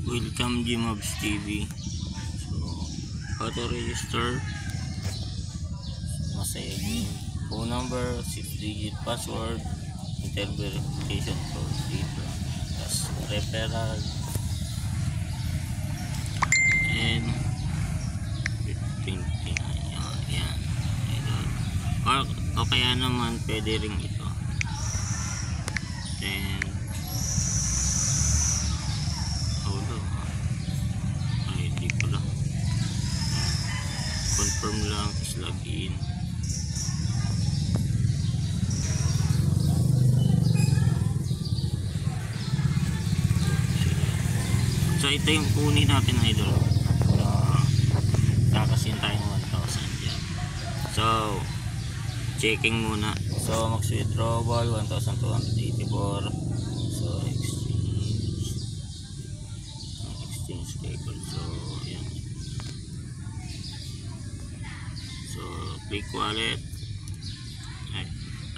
Welcome Gmobs TV. So, how to register? Masaya game. Phone number, 6-digit password, inter verification code dito. Tapos referral. And 15. Yan. O kaya naman pwede ring ito. Then confirm lang, is login. So ito yung kunin natin, idol. Kakasin tayo ng 1,000 dyan. So checking muna. So max withdrawal 1,284. So exchange table. So yan. So click wallet. Ay,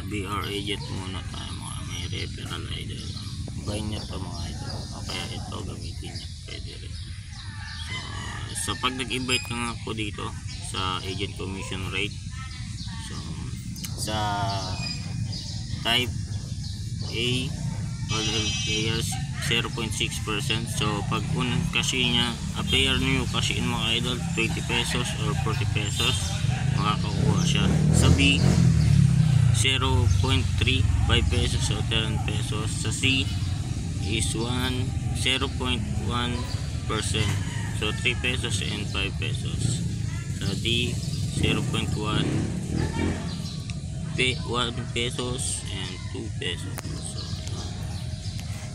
BR agent muna tayo, mga may referral idol. Buy nyo to mga idol. O kaya ito gamitin nyo, pwede rin. So pag nag-invite ka ako dito sa agent commission rate, so sa type A all players 0.6%. so pag unang kasi niya pair nyo kasi in mga idol 20 pesos or 40 pesos makakakuha siya. Sa B 0.35 pesos o 10 pesos. Sa C is 0.1%, so 3 pesos and 5 pesos. Sa D 0.1 pesos and 2 pesos. So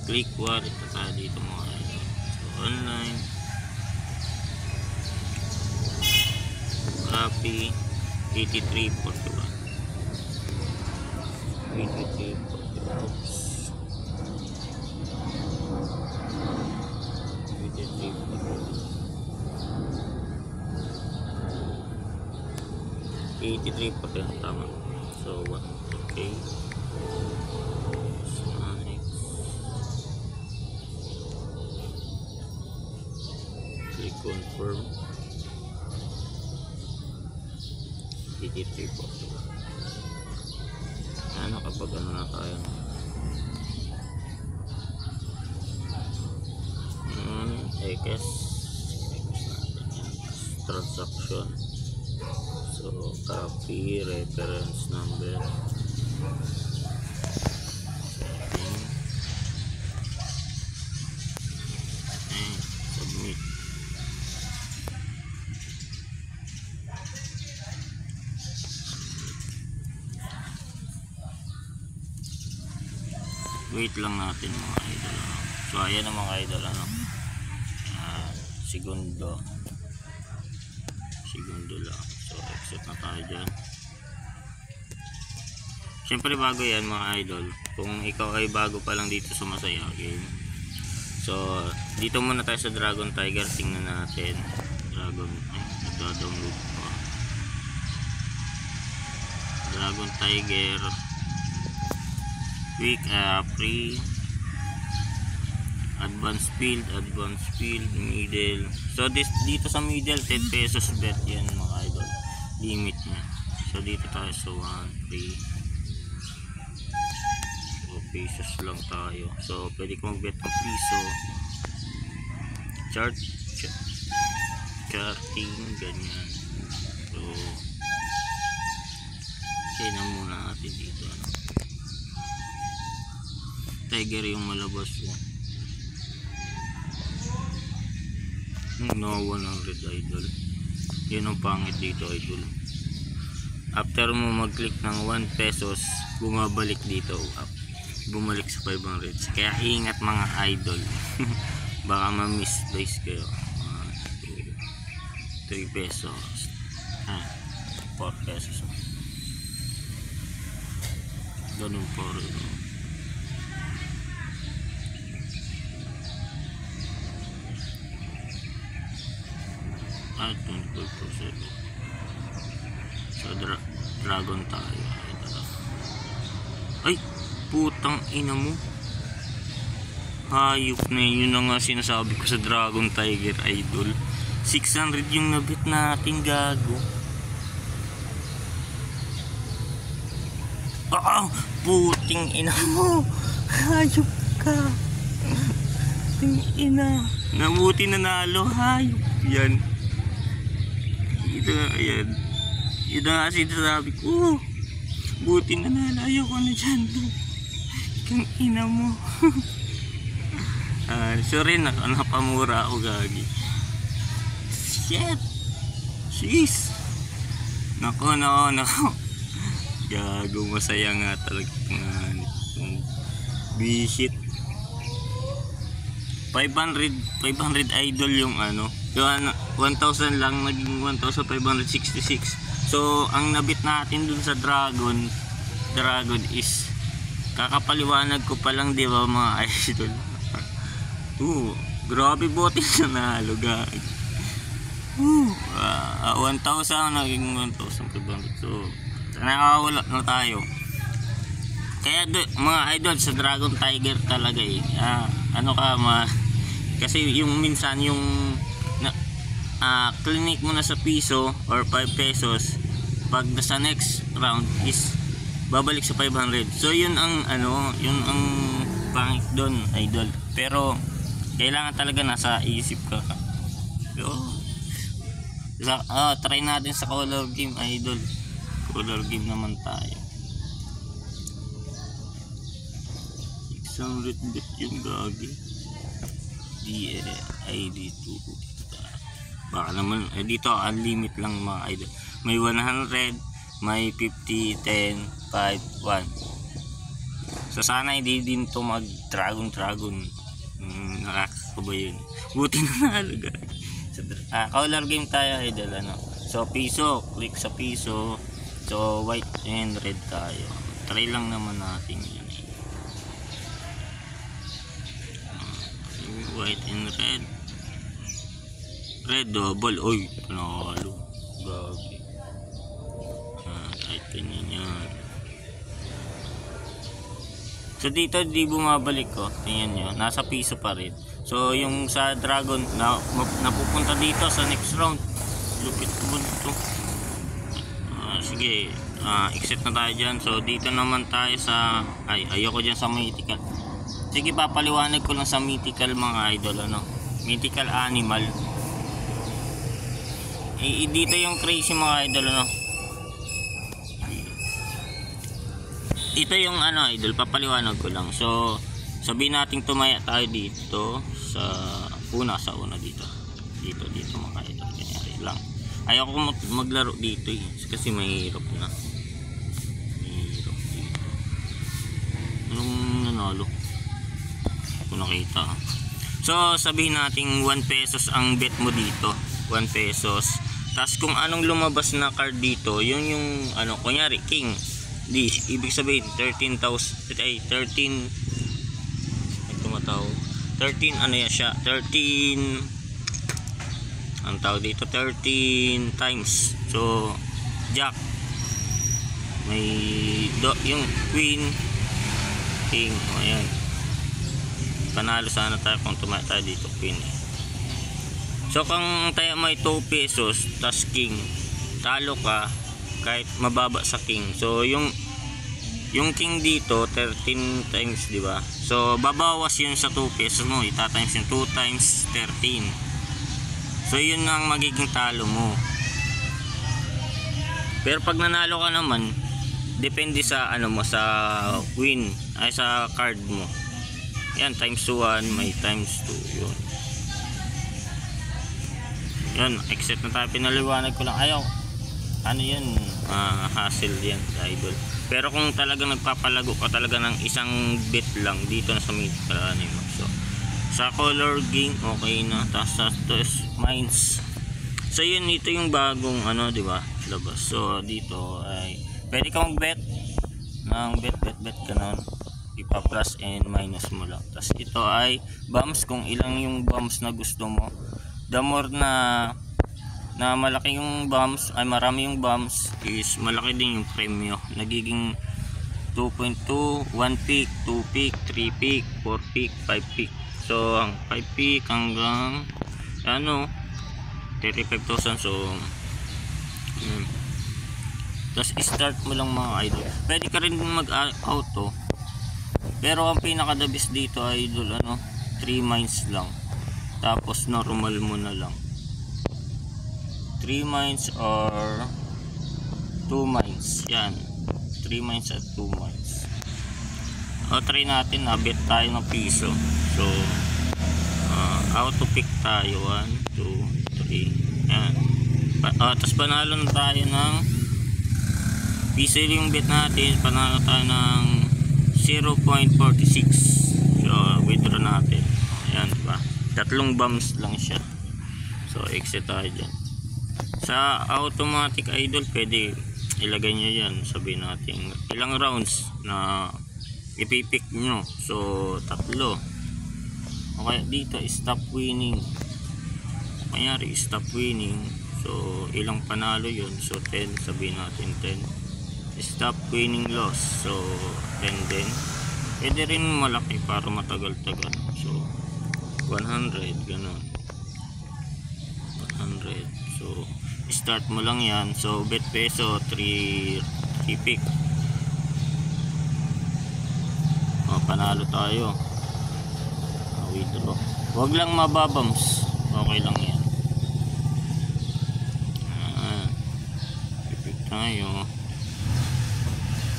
click wallet tayo dito mga idol. So online copy 8341 83% tama. So okay, so next click confirm 83%. Ano kapag ano na tayo X transaction. So copy reference number, setting and submit. Wait lang natin mga idol. So ayan ang mga idol, segundo lang. So exit na tayo dyan. Siyempre bago yan mga idol, kung ikaw ay bago pa lang dito sa Masaya Game, so dito muna tayo sa Dragon Tiger. Tingnan natin nagda-download pa. Dragon Tiger quick, free, advanced field, middle. So dito sa middle 10 pesos bet yan mga idol, limit niya. So dito tayo sa 1, 3, so pesos lang tayo. So pwede ko mag bet ng piso, charting ganyan. So okay na muna natin dito, Tiger yung malabas no 100 idol. Yun ang pangit dito idol. After mo mag click ng 1 pesos bumabalik dito, bumalik sa 500. Kaya ingat mga idol. Baka ma-misplace kayo. 3 pesos 4 pesos ganun po rin. At 24%. So dragon tayo. Ay putang ina mo, Hayop na yun. Yun na nga sinasabi ko sa Dragon Tiger Idol. 600 yung nabit natin, gago. Puting ina mo. Hayop ka. Puting ina. Nabuti nanalo. Hayop yan. Ito nga yan. Ito nga sinasabi ko. Buti nanalo. Ayoko na dyan. Puting ina mo. Sorry na, napamura ako, gagi. Shit. Jeez. Nako. Gago, masaya nga talaga ng bisit. 500 idol yung ano. Yung 1,000 lang naging 1,566. So, ang nabit natin dun sa Dragon is kakapaliwanag ko pa lang, di ba, mga idol. Grabe bote na nalo, gag. 1,000 naging 1,500. So nakawala na tayo. Kaya mga idol, sa Dragon Tiger talaga kasi yung minsan yung clinic mo na sa piso or 5 pesos, pag sa next round is babalik sa 500. So yun ang yun ang pangit doon, idol. Pero kailangan talaga nasa isip ka. Try natin sa color game, idol. Color game naman tayo. 600 bit yung gagi. ID2. Baka naman dito unlimit lang, mga idol. May 100, may 50, 10, 5, 1. So sana hindi din to mag dragon. Nakakaba yun. Buti na nalaga. Color game tayo, idol. So piso, click sa piso. So white and red tayo. Try lang naman natin yun. White and red double. Oy, panalo. Gagi. Kahit ganyan yan. So dito di bumabalik ko. Tingnan nyo, nasa piso pa rin. So yung sa Dragon napupunta dito sa next round. Lupit ko ito. Sige, exit na tayo dyan. So dito naman tayo sa ayoko dyan sa mythical. Sige, papaliwanag ko lang sa mythical, mga idol. Mythical animal. Dito yung crazy, mga idol. Ito yung idol, papaliwanag ko lang. So sabihin natin tumaya tayo dito sa una dito mga idol. Kanyari lang, ayoko maglaro dito kasi mahirap na. Mahirap dito. Anong nanalo kung nakita? So sabihin natin 1 pesos ang bet mo dito, 1 pesos. Tapos kung anong lumabas na card dito, yun yung kunyari king. Ibig sabihin 13 siya, 13 ang tawag dito, 13 times. So jack, may yung queen, king. Ayan, panalo sana tayo kung tumaya tayo dito, queen. So kung tayo may 2 pesos tas king, talo ka kahit mababa sa king. So yung king dito 13 times, di ba? So babawas yun sa 2 pesos mo, itatimes yung 2 times 13. So yun ang magiging talo mo. Pero pag nanalo ka naman, depende sa sa win, sa card mo. Yan, times 1, may times 2 yun. Yan, exit na tayo. Pinaliwanag ko lang. Ayaw, yun, hassle yan, idol. Pero kung talagang nagpapalago ka talaga ng isang bet lang, dito na sa mythical animal. So sa color game okay na. Tapos mines. So yun, ito yung bagong di ba, labas. So dito ay pwede kang bet ng bet ganun, ipa plus and minus mo lang. Tapos ito ay bombs, kung ilang yung bombs na gusto mo. The more na malaki yung bombs, ay marami yung bombs, is malaki din yung premyo. Nagiging 2.2, 1 pick, 2 pick, 3 pick, 4 pick, 5 pick. So ang 5 peak hanggang ano 35,000. So tapos start mo lang mga idol. Pwede ka rin mag auto, pero ang pinaka the best dito idol 3 mines lang, tapos normal mo na lang 3 mines or 2 mines. Yan, 3 mines at 2 mines. Try natin, nabit tayo ng piso. So auto pick tayo 1, 2, 3. Yan. Tapos panalo na tayo ng piso yung bet natin. Panalo tayo ng 0.46. So withdraw natin. Ayan, diba? 3 bombs lang siya. So exit tayo dyan. Sa automatic idol, pwede ilagay nyo yan. Sabihin natin ilang rounds na ipipick nyo. So 3. Okay, dito stop winning. Kanyari stop winning. So ilang panalo yun? So 10, sabihin natin 10. Stop winning loss. So 10 din. Pwede rin malaki para matagal-tagal. So 100, ganun. 100. So start mo lang yan. So bet peso 3 pick. Panalo tayo. Withdraw. Huwag lang mababams. Okay lang yan. Pick tayo.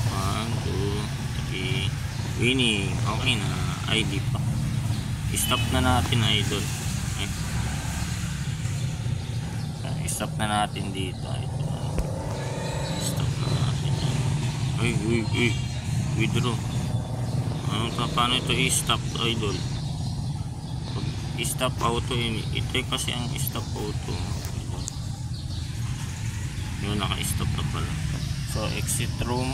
1, 2, 3. Winning. Okay na. ID pa. Stop na natin idol. Stop na natin dito idol. Stop na natin yan. Uy. Withdraw. Paano ito i-stop idol? I-stop auto yun. Ito kasi ang stop auto. Yun, naka-stop na pala. So exit room.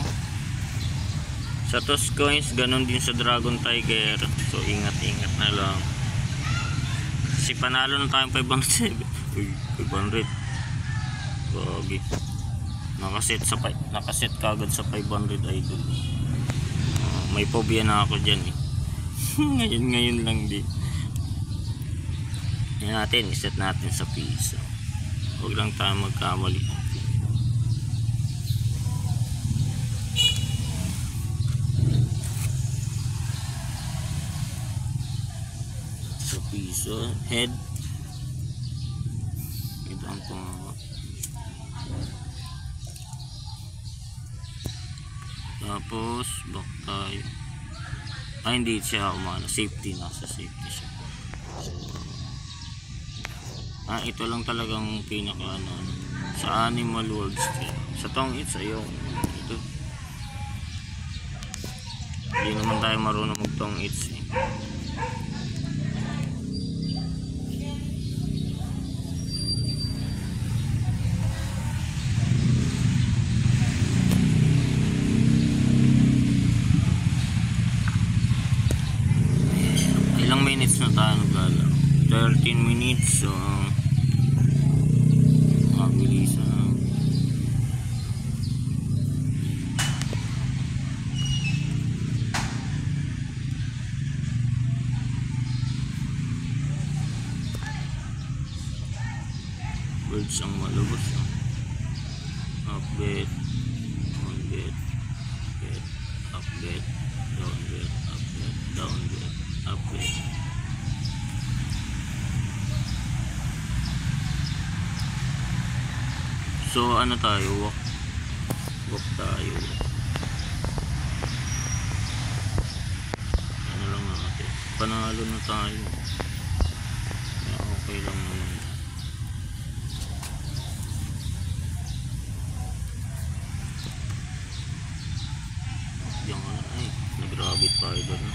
Sa Toss Coins, ganun din sa Dragon Tiger. So ingat na lang. Kasi panalo na tayong 500. Uy, 500. Gagi. Nakaset kagad sa 500 idol. May phobia na ako dyan eh. ngayon lang din. Yan natin, iset natin sa piso. Huwag lang tayo magkamali. Sa piso, head. Ito ang pangako. Tapos back tayo. Hindi siya umano, safety, nasa safety siya. So, ito lang talagang pinaka sa Animal World Street. Sa Tong Its ayaw ito. Hindi naman tayo marunong mag Tong Its eh. Ilang minutes na tayo naglala? 13 minutes. So mabilis na. Birds ang malabas. Up bet, down bet, bet, up bet, down bet, up bet, down bet, up bet. So ano tayo, walk tayo. Ano lang natin, panalo na tayo. Okay lang naman. Diyan ka, ay nagrabit tayo doon.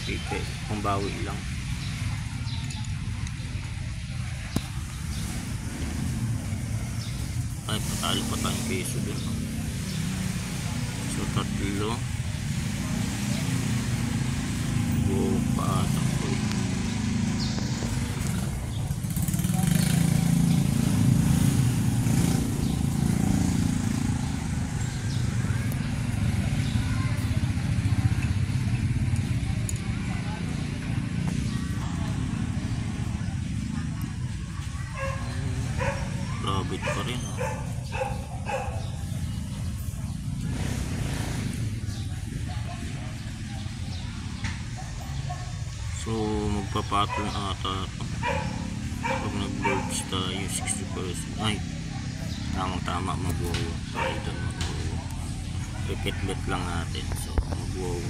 Okay, pambawi lang. Ay, patalo pa tayong peso din. So 3 patak ko. rin, oh. So magpa-pattern ata pag nag-birds tayo 60%. Ay, tamang-tama, mag-wow tayo doon, mag-wow. Repeat bet lang natin, so mag-wow.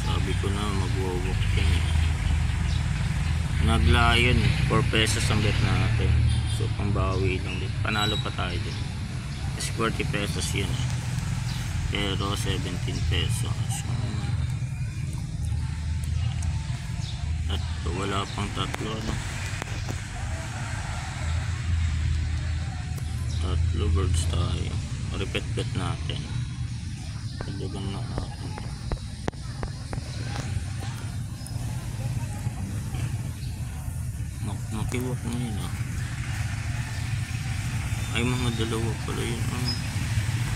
Sabi ko na mag-walk din. Naglayon 4 pesos ang bet natin, so pambawi lang din, panalo pa tayo din kasi 40 pesos yun eh. Pero 17 pesos at wala pang tatlo, ano? Tatlo birds tayo. Repeat bet natin, pagdagan na natin. Makiwak mo yun, ah. Ay, mga dalawa pala yun, ah.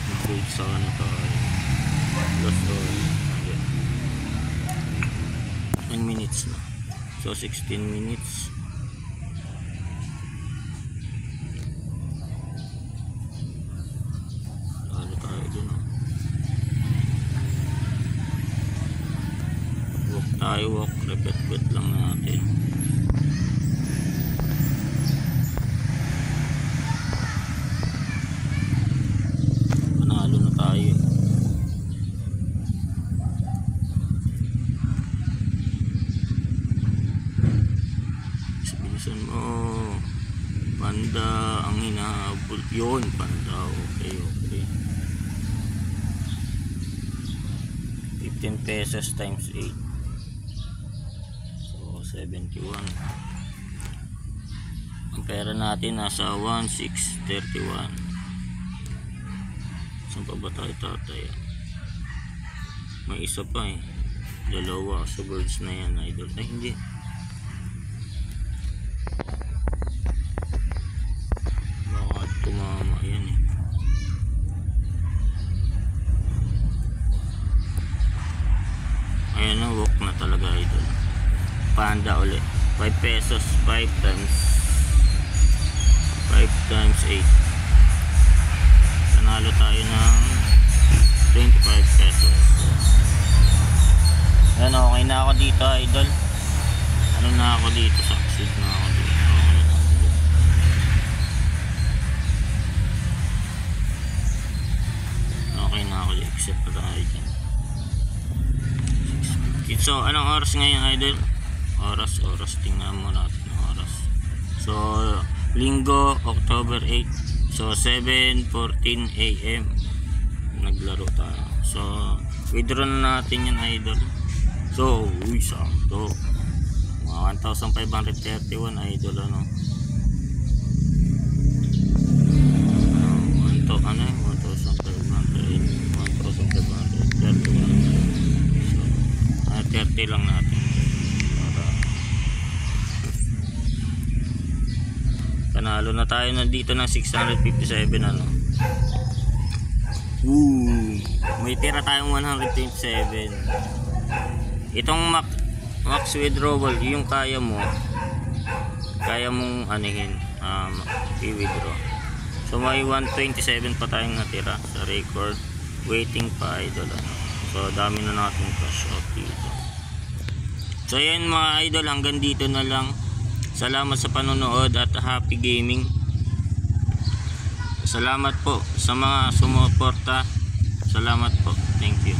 Mag-hold sana tayo. Last all. 10 minutes na. So 16 minutes. Talo tayo dun, ah. Walk tayo, walk. Repeat bet lang natin. Mo panda ang hinahabol yun, panda. Okay, okay. 15 pesos times 8, so 71. Ang pera natin nasa 1631. Saan pa ba tayo tatay? May isa pa eh, dalawa sa birds na yan, idol. Ay, hindi, tumama yan eh. Ayan na, walk na talaga idol. Panda ulit, 5 pesos, 5 times 8. Panalo tayo ng 25 pesos. Ayan, okay na ako dito idol. Ano na ako dito, succeed na ako dito. Okay na ako, accept na tayo dyan. So anong oras ngayon idol? Oras, tingnan mo natin ang oras. So Linggo, October 8, so 7:14 AM naglaro tayo. So withdraw na natin yan idol. So uy, sakto, mga 1,531 idol, ano. Ano eh, 1,531. So 30 lang natin para panalo na tayo na dito ng 657, ano. May tira tayong 127. Itong max withdrawal, yung kaya mong anihin, i-withdraw. So may 127 pa tayong natira sa record, waiting pa idol, ano. So dami na natin cash out dito. So yan mga idol, hanggang dito na lang. Salamat sa panonood at happy gaming. Salamat po sa mga sumuporta. Salamat po, thank you.